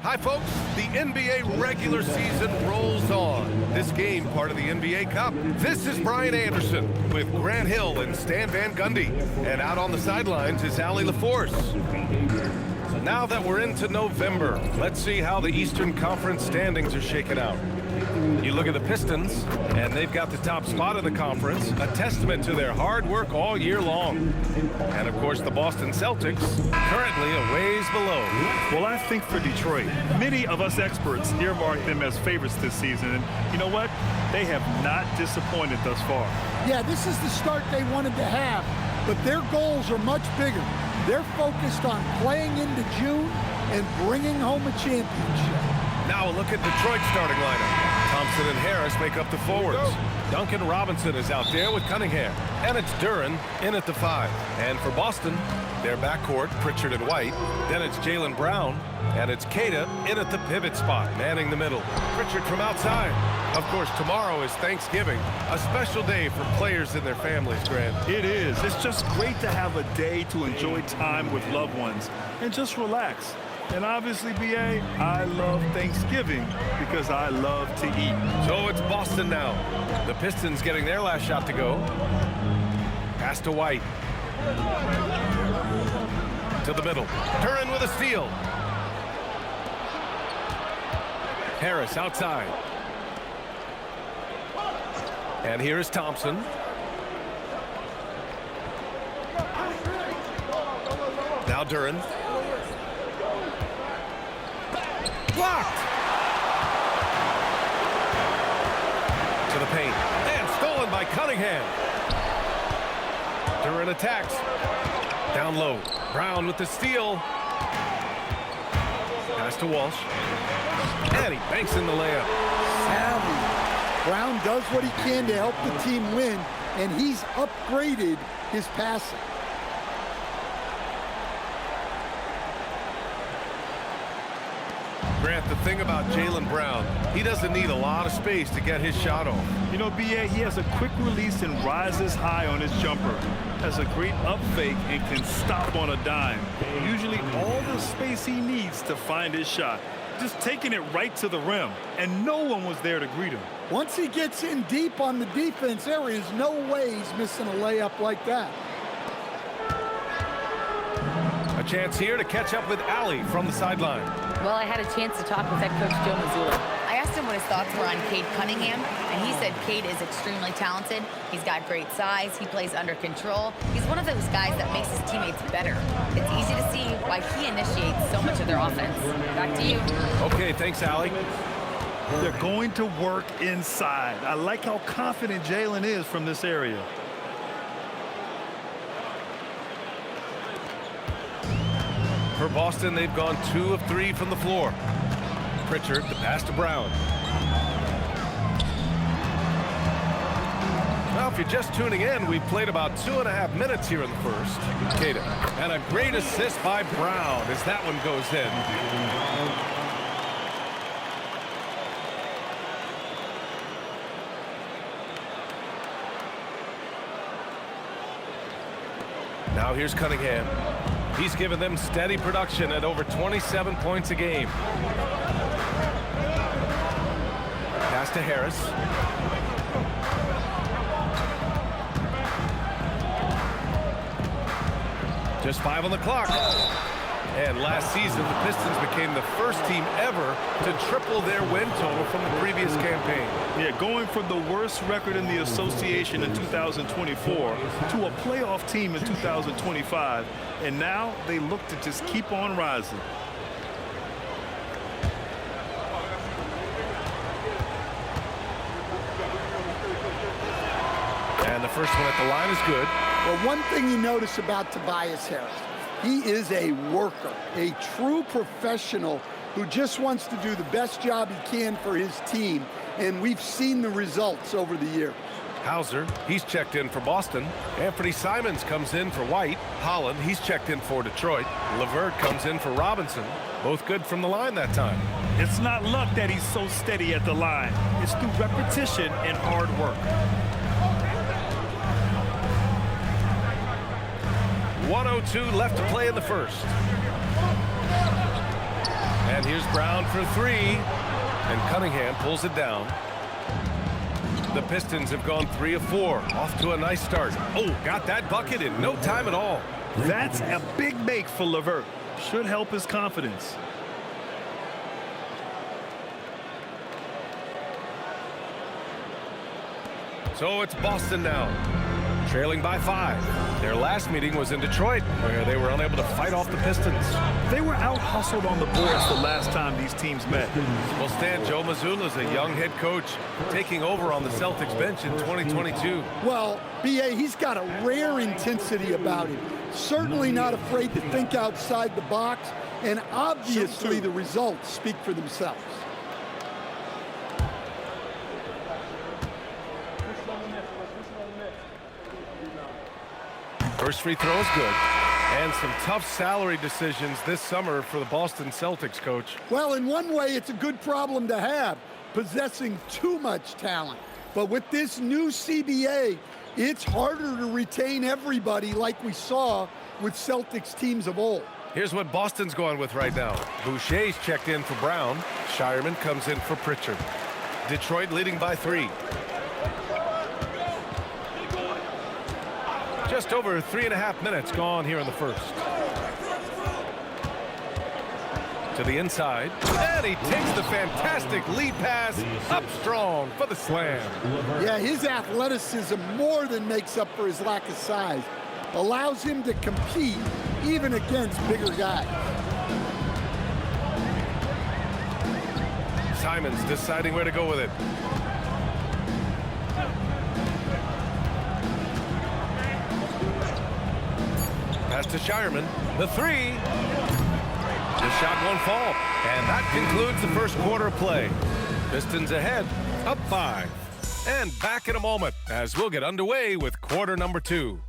Hi, folks. The NBA regular season rolls on. This game, part of the NBA Cup. This is Brian Anderson with Grant Hill and Stan Van Gundy. And out on the sidelines is Allie LaForce. Now that we're into November, let's see how the Eastern Conference standings are shaking out. You look at the Pistons, and they've got the top spot in the conference, a testament to their hard work all year long. And, of course, the Boston Celtics, currently a ways below. Well, I think for Detroit, many of us experts earmark them as favorites this season. And you know what? They have not disappointed thus far. Yeah, this is the start they wanted to have, but their goals are much bigger. They're focused on playing into June and bringing home a championship. Now a look at Detroit's starting lineup. Thompson and Harris make up the forwards. Duncan Robinson is out there with Cunningham. And it's Duren in at the 5. And for Boston, their backcourt, Pritchard and White. Then it's Jaylen Brown. And it's Queta in at the pivot spot, manning the middle. Pritchard from outside. Of course, tomorrow is Thanksgiving, a special day for players and their families, Grant. It is. It's just great to have a day to enjoy time with loved ones and just relax. And obviously, B.A., I love Thanksgiving because I love to eat. So it's Boston now. The Pistons getting their last shot to go. Pass to White. To the middle. Duren with a steal. Harris outside. And here is Thompson. Now Duren. Blocked. To the paint. And stolen by Cunningham. Duren attacks. Down low. Brown with the steal. Pass to Walsh. And he banks in the layup. Savvy. Brown does what he can to help the team win, and he's upgraded his passing. Grant, the thing about Jaylen Brown, he doesn't need a lot of space to get his shot off. You know, B.A., he has a quick release and rises high on his jumper. Has a great up fake and can stop on a dime. Usually all the space he needs to find his shot. Just taking it right to the rim, and no one was there to greet him. Once he gets in deep on the defense, there is no way he's missing a layup like that. A chance here to catch up with Allie from the sideline. Well, I had a chance to talk with head coach Joe Mazzulla. I asked him what his thoughts were on Cade Cunningham, and he said Cade is extremely talented. He's got great size. He plays under control. He's one of those guys that makes his teammates better. It's easy to see why he initiates so much of their offense. Back to you. Okay, thanks, Allie. They're going to work inside. I like how confident Jaylen is from this area. For Boston, they've gone 2 of 3 from the floor. Pritchard, the pass to Brown. Now, if you're just tuning in, we've played about 2.5 minutes here in the first. Queta. And a great assist by Brown as that one goes in. Now here's Cunningham. He's given them steady production at over 27 points a game. Pass to Harris. Just 5 on the clock. And last season, the Pistons became the first team ever to triple their win total from the previous campaign. Yeah, going from the worst record in the association in 2024 to a playoff team in 2025. And now they look to just keep on rising. And the first one at the line is good. Well, one thing you notice about Tobias Harris, he is a worker, a true professional who just wants to do the best job he can for his team, and we've seen the results over the year. Hauser, he's checked in for Boston. Anthony Simons comes in for White. Holland, he's checked in for Detroit. LeVert comes in for Robinson. Both good from the line that time. It's not luck that he's so steady at the line. It's through repetition and hard work. 1:02 left to play in the first. And here's Here's Brown for three, and Cunningham pulls it down. The Pistons have gone 3 of 4, off to a nice start. Oh, got that bucket in no time at all. That's a big make for LeVert. Should help his confidence. So it's Boston now, trailing by 5. Their last meeting was in Detroit, where they were unable to fight off the Pistons. They were out-hustled on the boards the last time these teams met. Well, Stan, Joe Mazzulla is a young head coach taking over on the Celtics bench in 2022. Well, B.A., he's got a rare intensity about him. Certainly not afraid to think outside the box, and obviously the results speak for themselves. First free throw is good. And some tough salary decisions this summer for the Boston Celtics, coach. Well, in one way, it's a good problem to have, possessing too much talent. But with this new CBA, it's harder to retain everybody like we saw with Celtics teams of old. Here's what Boston's going with right now. Boucher's checked in for Brown. Shireman comes in for Pritchard. Detroit leading by 3. Just over 3.5 minutes gone here in the first. To the inside, and he takes the fantastic lead pass up strong for the slam. Yeah, his athleticism more than makes up for his lack of size. Allows him to compete even against bigger guys. Simons deciding where to go with it. Pass to Shireman. The 3. The shot won't fall. And that concludes the first quarter of play. Pistons ahead, up 5. And back in a moment as we'll get underway with quarter number 2.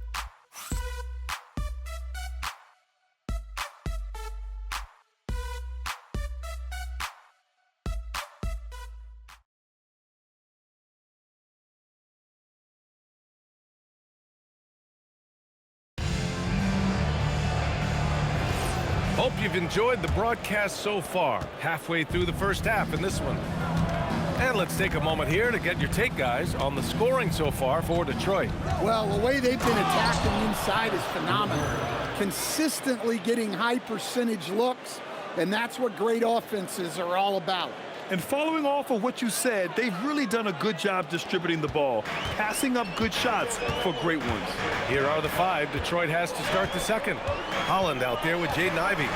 Hope you've enjoyed the broadcast so far. Halfway through the first half in this one. And let's take a moment here to get your take, guys, on the scoring so far for Detroit. Well, the way they've been attacking inside is phenomenal. Consistently getting high percentage looks, and that's what great offenses are all about. And following off of what you said, they've really done a good job distributing the ball, passing up good shots for great ones. Here are the 5 Detroit has to start the second. Holland out there with Jaden Ivey.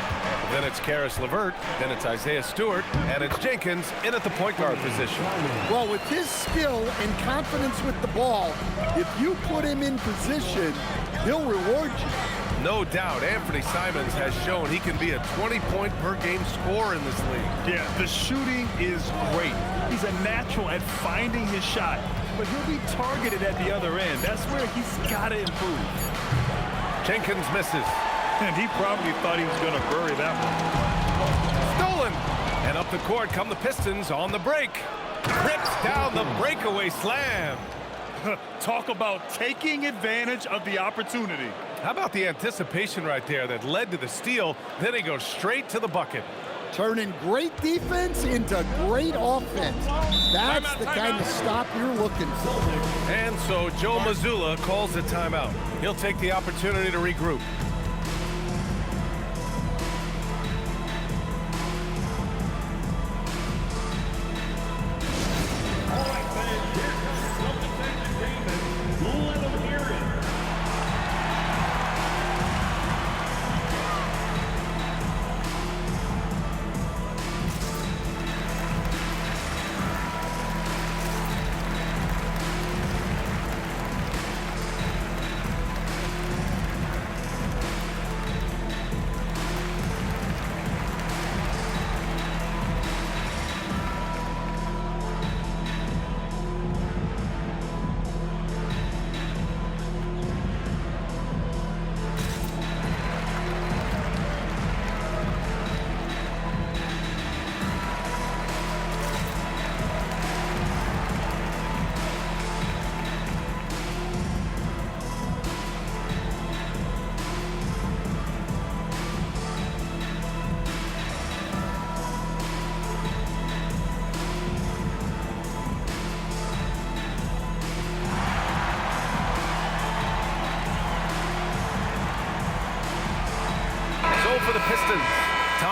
Then it's Karis LeVert. Then it's Isaiah Stewart. And it's Jenkins in at the point guard position. Well, with his skill and confidence with the ball, if you put him in position, he'll reward you. No doubt, Anthony Simons has shown he can be a 20-point-per-game scorer in this league. Yeah, the shooting is great. He's a natural at finding his shot, but he'll be targeted at the other end. That's where he's got to improve. Jenkins misses. And he probably thought he was going to bury that one. Stolen. And up the court come the Pistons on the break. Rips down the breakaway slam. Talk about taking advantage of the opportunity. How about the anticipation right there that led to the steal? Then he goes straight to the bucket. Turning great defense into great offense. That's the kind of stop you're looking for. And so Joe Mazzulla calls the timeout. He'll take the opportunity to regroup.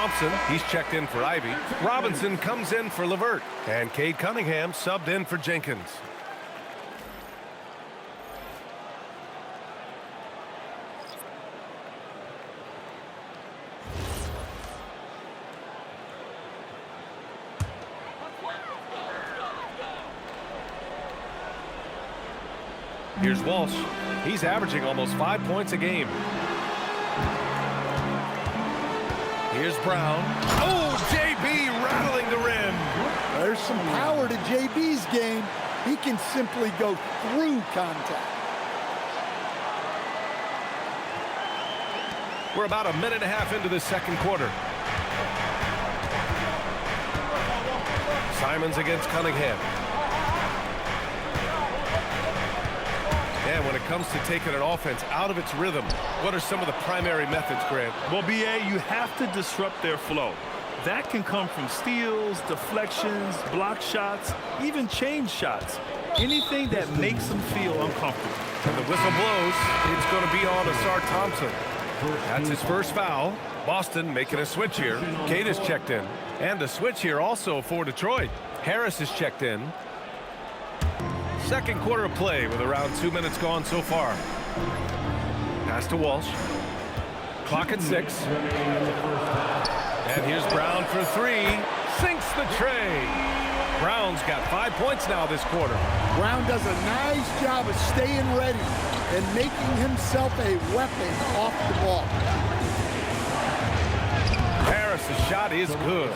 Thompson, he's checked in for Ivy. Robinson comes in for Levert. And Cade Cunningham subbed in for Jenkins. Here's Walsh. He's averaging almost 5 points a game. Here's Brown. Oh, JB rattling the rim. There's some power to JB's game. He can simply go through contact. We're about a minute and a half into the second quarter. Simons against Cunningham. And when it comes to taking an offense out of its rhythm, what are some of the primary methods, Grant? Well, BA, you have to disrupt their flow. That can come from steals, deflections, block shots, even change shots. Anything that makes them feel uncomfortable. And the whistle blows. It's going to be on Asar Thompson. That's his first foul. Boston making a switch here. Cade is checked in. And a switch here also for Detroit. Harris is checked in. Second quarter of play with around 2 minutes gone so far. Pass to Walsh. Clock at 6. And here's Brown for 3. Sinks the tray. Brown's got 5 points now this quarter. Brown does a nice job of staying ready and making himself a weapon off the ball. Harris's shot is good.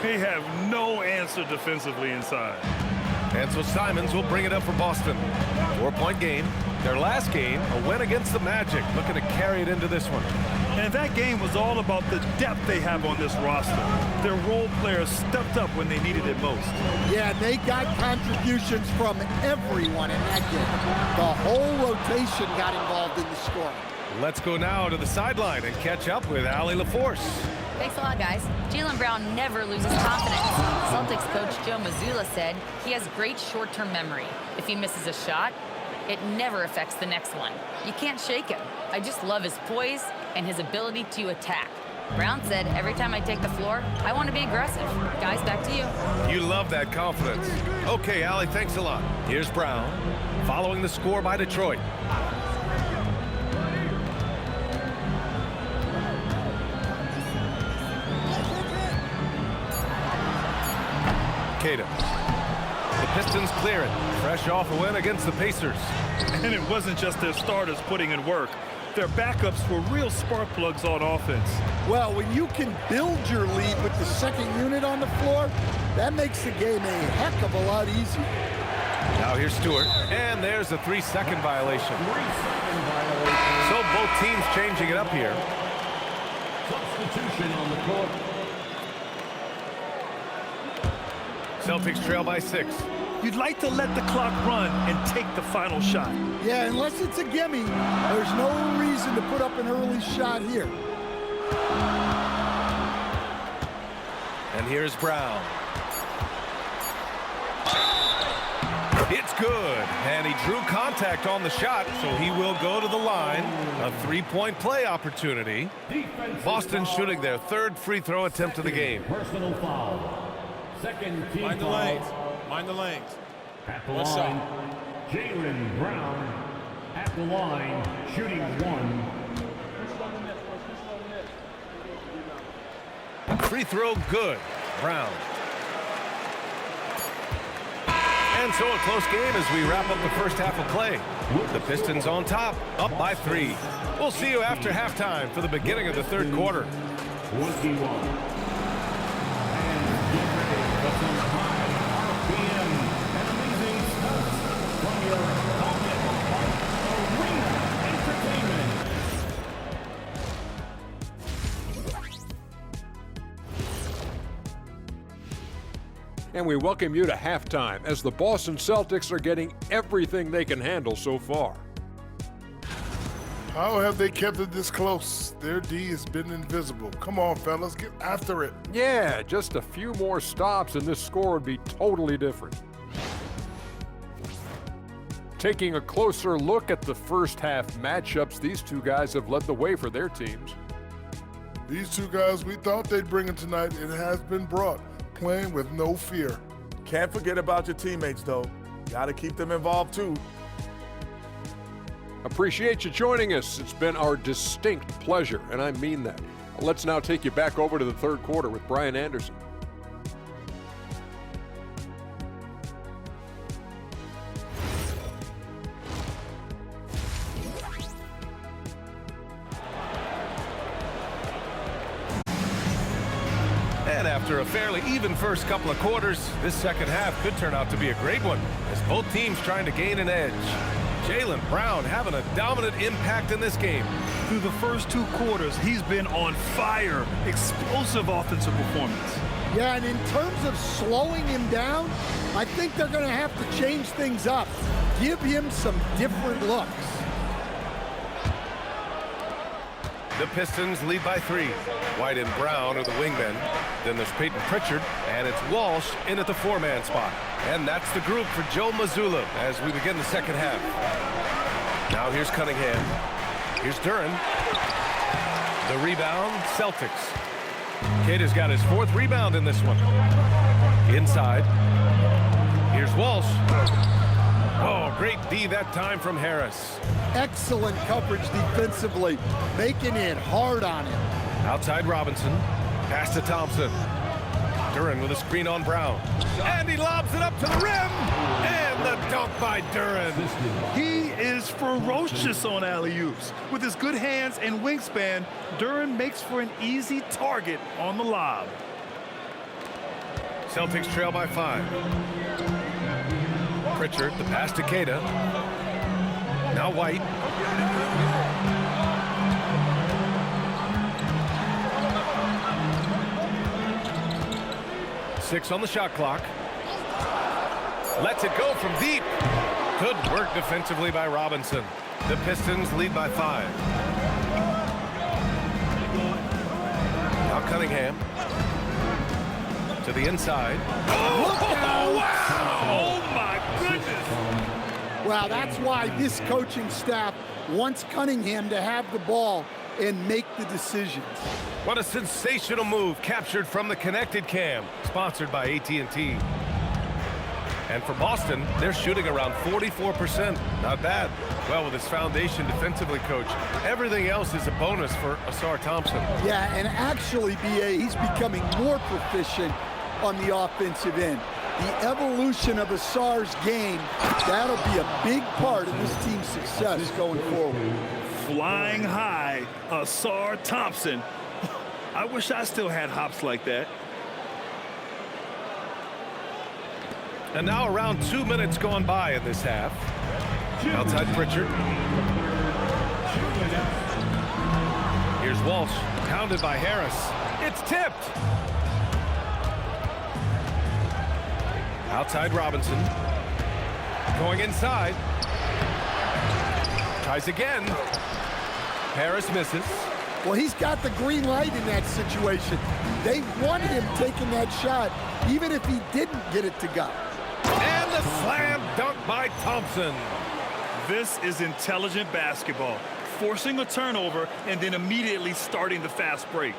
They have no answer defensively inside. And so Simons will bring it up for Boston. 4-point game. Their last game, a win against the Magic. Looking to carry it into this one. And that game was all about the depth they have on this roster. Their role players stepped up when they needed it most. Yeah, they got contributions from everyone in that game. The whole rotation got involved in the scoring. Let's go now to the sideline and catch up with Allie LaForce. Thanks a lot, guys. Jaylen Brown never loses confidence. Celtics coach Joe Mazzulla said he has great short-term memory. If he misses a shot, it never affects the next one. You can't shake him. I just love his poise and his ability to attack. Brown said, every time I take the floor, I want to be aggressive. Guys, back to you. You love that confidence. Okay, Allie, thanks a lot. Here's Brown, following the score by Detroit. Cato. The Pistons clear it. Fresh off a win against the Pacers. And it wasn't just their starters putting in work. Their backups were real spark plugs on offense. Well, when you can build your lead with the second unit on the floor, that makes the game a heck of a lot easier. Now here's Stewart. And there's a 3-second violation. So both teams changing it up here. Substitution on the court. Celtics trail by 6. You'd like to let the clock run and take the final shot. Yeah, unless it's a gimme, there's no reason to put up an early shot here. And here's Brown. It's good. And he drew contact on the shot, so he will go to the line. A 3-point play opportunity. Boston shooting their third free throw attempt of the game. Personal foul. Second team Mind the foul. lanes. Mind the lanes. At the One line, shot. Jaylen Brown. At the line, shooting 1. Free throw good. Brown. And so a close game as we wrap up the first half of play. The Pistons on top, up by 3. We'll see you after halftime for the beginning of the third quarter. 21. And get ready for some high RPM and amazing stunts from your Helmet Arena Entertainment. And we welcome you to halftime as the Boston Celtics are getting everything they can handle so far. How have they kept it this close? Their D has been invisible. Come on, fellas, get after it. Yeah, just a few more stops and this score would be totally different. Taking a closer look at the first half matchups, these two guys have led the way for their teams. These two guys we thought they'd bring in tonight, it has been brought, playing with no fear. Can't forget about your teammates, though. Got to keep them involved, too. Appreciate you joining us. It's been our distinct pleasure, and I mean that. Let's now take you back over to the third quarter with Brian Anderson. And after a fairly even first couple of quarters, this second half could turn out to be a great one as both teams trying to gain an edge. Jaylen Brown having a dominant impact in this game. Through the first 2 quarters, he's been on fire. Explosive offensive performance. Yeah, and in terms of slowing him down, I think they're going to have to change things up. Give him some different looks. The Pistons lead by 3. White and Brown are the wingmen. Then there's Peyton Pritchard, and it's Walsh in at the 4-man spot. And that's the group for Joe Mazzulla as we begin the second half. Now here's Cunningham. Here's Duren. The rebound, Celtics. Kidd has got his 4th rebound in this one. Inside. Here's Walsh. Oh, great D that time from Harris. Excellent coverage defensively, making it hard on him. Outside Robinson. Pass to Thompson. Duren with a screen on Brown. And he lobs it up to the rim. And the dunk by Duren. He is ferocious on alley-oops. With his good hands and wingspan, Duren makes for an easy target on the lob. Celtics trail by 5. Pritchard, the pass to Queta. Now White. Six on the shot clock. Lets it go from deep. Good work defensively by Robinson. The Pistons lead by 5. Now Cunningham. To the inside. Oh, wow! Oh, my goodness! Well, that's why this coaching staff wants Cunningham to have the ball and make the decisions. What a sensational move captured from the connected cam, sponsored by AT&T. And for Boston, they're shooting around 44%. Not bad. Well, with his foundation defensively, Coach, everything else is a bonus for Ausar Thompson. Yeah, and actually, B.A., he's becoming more proficient on the offensive end. The evolution of Ausar's game, that'll be a big part of this team's success going forward. Flying high, Ausar Thompson. I wish I still had hops like that. And now around 2 minutes gone by in this half. Outside Pritchard. Here's Walsh, pounded by Harris. It's tipped. Outside Robinson. Going inside. Tries again. Harris misses. Well, he's got the green light in that situation. They want him taking that shot, even if he didn't get it to go. And the slam dunk by Thompson. This is intelligent basketball. Forcing a turnover and then immediately starting the fast break.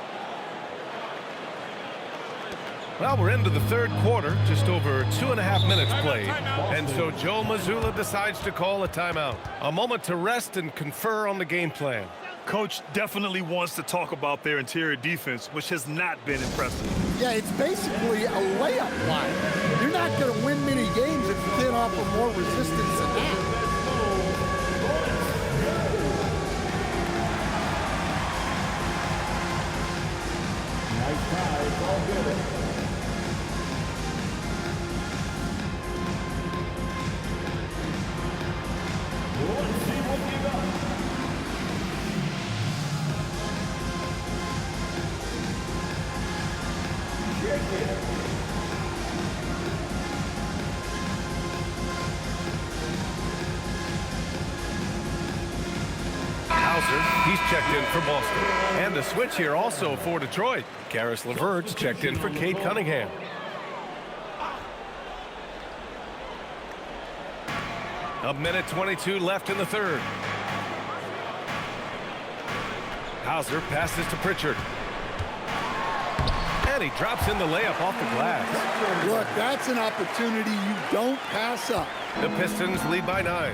Well, we're into the third quarter, just over 2.5 minutes played. And so Joe Mazzulla decides to call a timeout. A moment to rest and confer on the game plan. Coach definitely wants to talk about their interior defense, which has not been impressive. Yeah, it's basically a layup line. You're not going to win many games if you can't offer more resistance than that. Nice try, it's all good. Let's see what you got. He's checked in for Boston. And a switch here also for Detroit. Karis LeVert's checked in for Cade Cunningham. A minute 22 left in the third. Hauser passes to Pritchard. And he drops in the layup off the glass. Look, that's an opportunity you don't pass up. The Pistons lead by 9.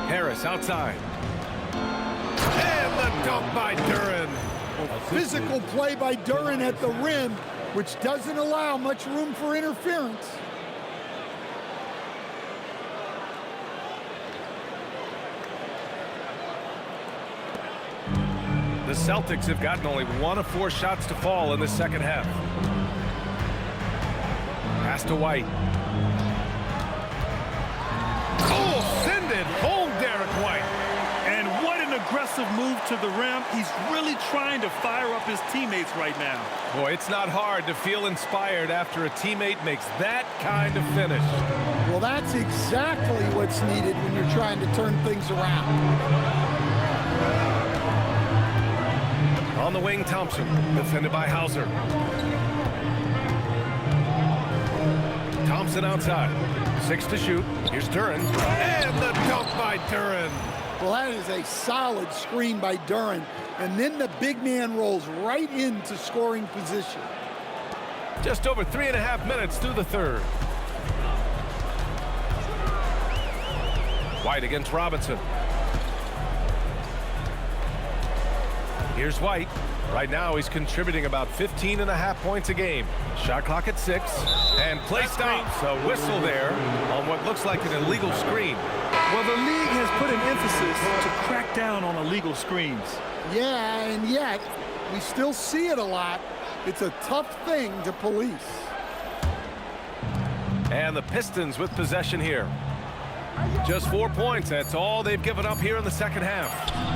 Harris outside. And the dunk by Duren. Physical play by Duren at the rim, which doesn't allow much room for interference. The Celtics have gotten only 1 of 4 shots to fall in the second half. Pass to White. Oh, send it home, Derek White. And what an aggressive move to the rim. He's really trying to fire up his teammates right now. Boy, it's not hard to feel inspired after a teammate makes that kind of finish. Well, that's exactly what's needed when you're trying to turn things around. On the wing, Thompson, defended by Hauser. Thompson outside. 6 to shoot. Here's Duren. And the dunk by Duren. Well, that is a solid screen by Duren. And then the big man rolls right into scoring position. Just over 3.5 minutes through the third. White against Robinson. Here's White. Right now he's contributing about 15.5 points a game. Shot clock at 6. And play stops. A whistle there on what looks like an illegal screen. Well, the league has put an emphasis to crack down on illegal screens. Yeah, and yet we still see it a lot. It's a tough thing to police. And the Pistons with possession here. Just 4 points. That's all they've given up here in the second half.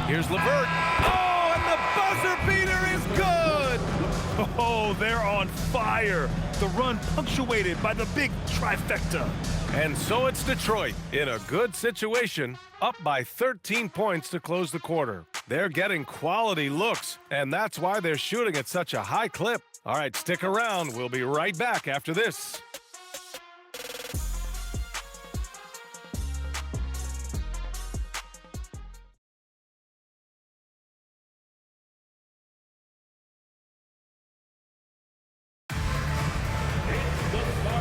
Here's LeVert. Oh, and the buzzer beater is good. Oh, they're on fire. The run punctuated by the big trifecta. And so it's Detroit in a good situation, up by 13 points to close the quarter. They're getting quality looks, and that's why they're shooting at such a high clip. All right, stick around. We'll be right back after this.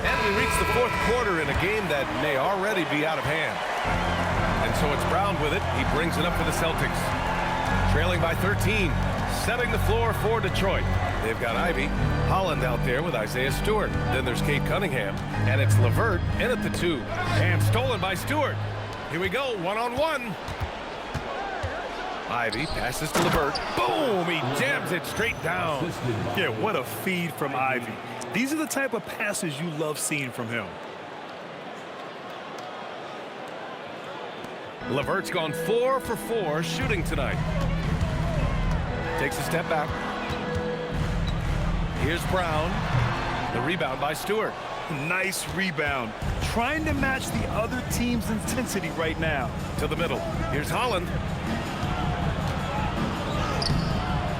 And we reach the fourth quarter in a game that may already be out of hand. And so it's Brown with it. He brings it up for the Celtics. Trailing by 13, setting the floor for Detroit. They've got Ivy, Holland out there with Isaiah Stewart. Then there's Cade Cunningham, and it's LeVert in at the 2. And stolen by Stewart. Here we go, one-on-one. Ivy passes to LeVert. Boom! He jams it straight down. Yeah, what a feed from Ivy. These are the type of passes you love seeing from him. LeVert's gone 4 for 4 shooting tonight. Takes a step back. Here's Brown. The rebound by Stewart. Nice rebound. Trying to match the other team's intensity right now. To the middle. Here's Holland.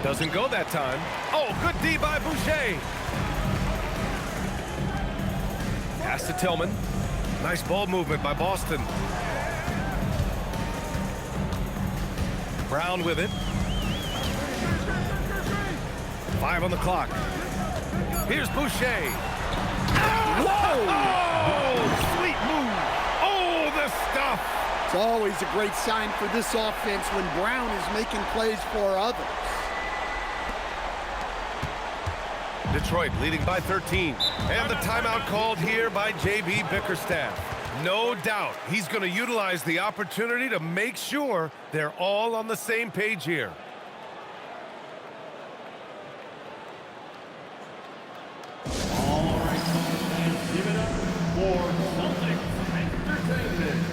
Doesn't go that time. Oh, good D by Boucher. Pass to Tillman. Nice ball movement by Boston. Brown with it. 5 on the clock. Here's Boucher. Whoa! Oh, sweet move. Oh, the stuff. It's always a great sign for this offense when Brown is making plays for others. Detroit leading by 13. And the timeout called here by J.B. Bickerstaff. No doubt he's going to utilize the opportunity to make sure they're all on the same page here. All right, fans, give it up for Celtics Entertainment.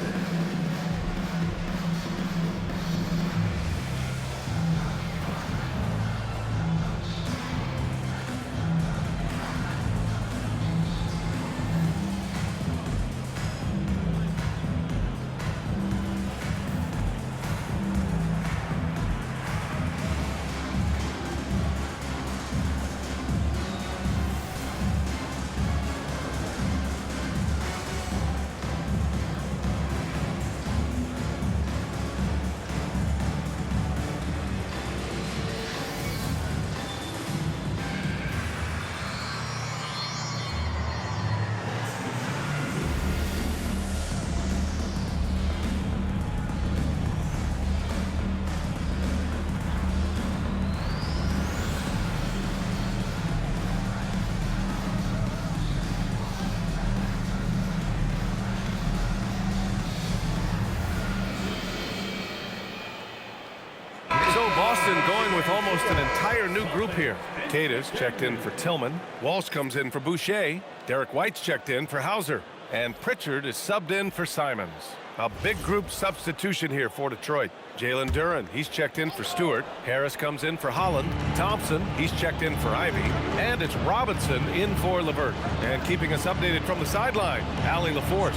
almost an entire new group here. Cadiz checked in for Tillman. Walsh comes in for Boucher. Derek White's checked in for Hauser. And Pritchard is subbed in for Simons. A big group substitution here for Detroit. Jalen Duren, he's checked in for Stewart. Harris comes in for Holland. Thompson, he's checked in for Ivy. And it's Robinson in for Levert. And keeping us updated from the sideline, Allie LaForce.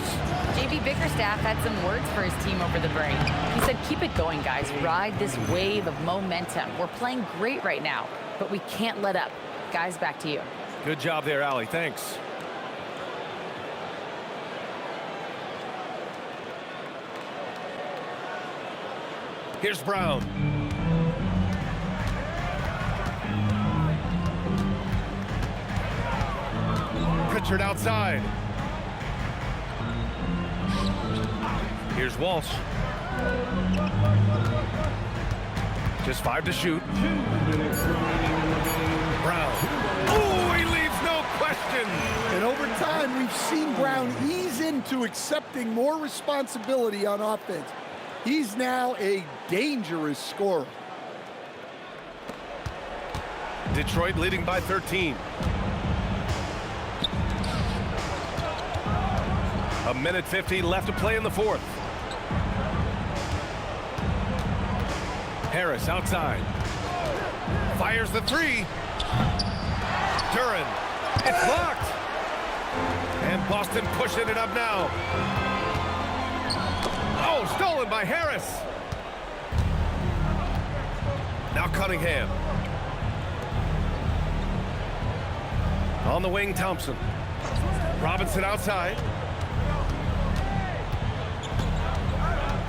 JB Bickerstaff had some words for his team over the break. He said, keep it going, guys. Ride this wave of momentum. We're playing great right now, but we can't let up. Guys, back to you. Good job there, Allie. Thanks. Here's Brown. Pritchard outside. Here's Walsh. Just 5 to shoot. Brown. Oh, he leaves no question. And over time, we've seen Brown ease into accepting more responsibility on offense. He's now a dangerous scorer. Detroit leading by 13. A minute 50 left to play in the fourth. Harris outside. Fires the three. Duren. It's blocked. And Boston pushing it up now. Oh, stolen by Harris. Now Cunningham. On the wing, Thompson. Robinson outside.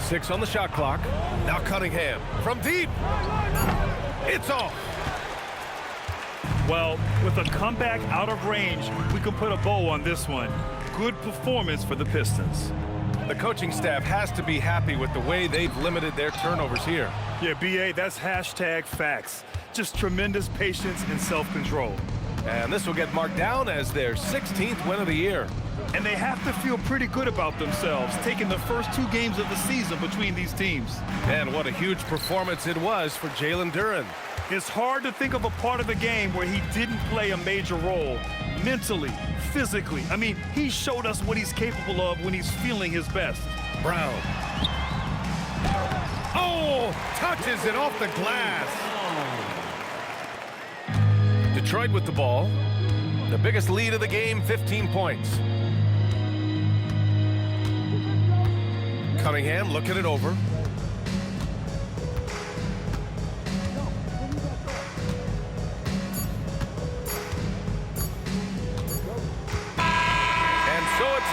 6 on the shot clock. Now Cunningham from deep. It's off. Well, with a comeback out of range, we can put a bow on this one. Good performance for the Pistons. The coaching staff has to be happy with the way they've limited their turnovers here. Yeah, BA, that's hashtag facts. Just tremendous patience and self-control. And this will get marked down as their 16th win of the year. And they have to feel pretty good about themselves, taking the first 2 games of the season between these teams. And what a huge performance it was for Jalen Duren. It's hard to think of a part of the game where he didn't play a major role. Mentally, physically. I mean, he showed us what he's capable of when he's feeling his best. Brown. Oh, touches it off the glass. Detroit with the ball. The biggest lead of the game, 15 points. Cunningham looking it over.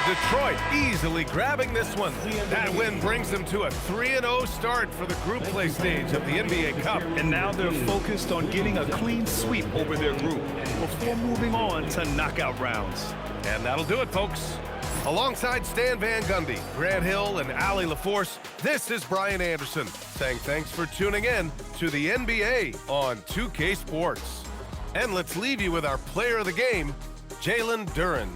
Detroit easily grabbing this one. That win brings them to a 3-0 start for the group play stage of the NBA Cup. And now they're focused on getting a clean sweep over their group before moving on to knockout rounds. And that'll do it, folks. Alongside Stan Van Gundy, Grant Hill, and Allie LaForce, this is Brian Anderson saying thanks for tuning in to the NBA on 2K Sports. And let's leave you with our player of the game, Jalen Duren.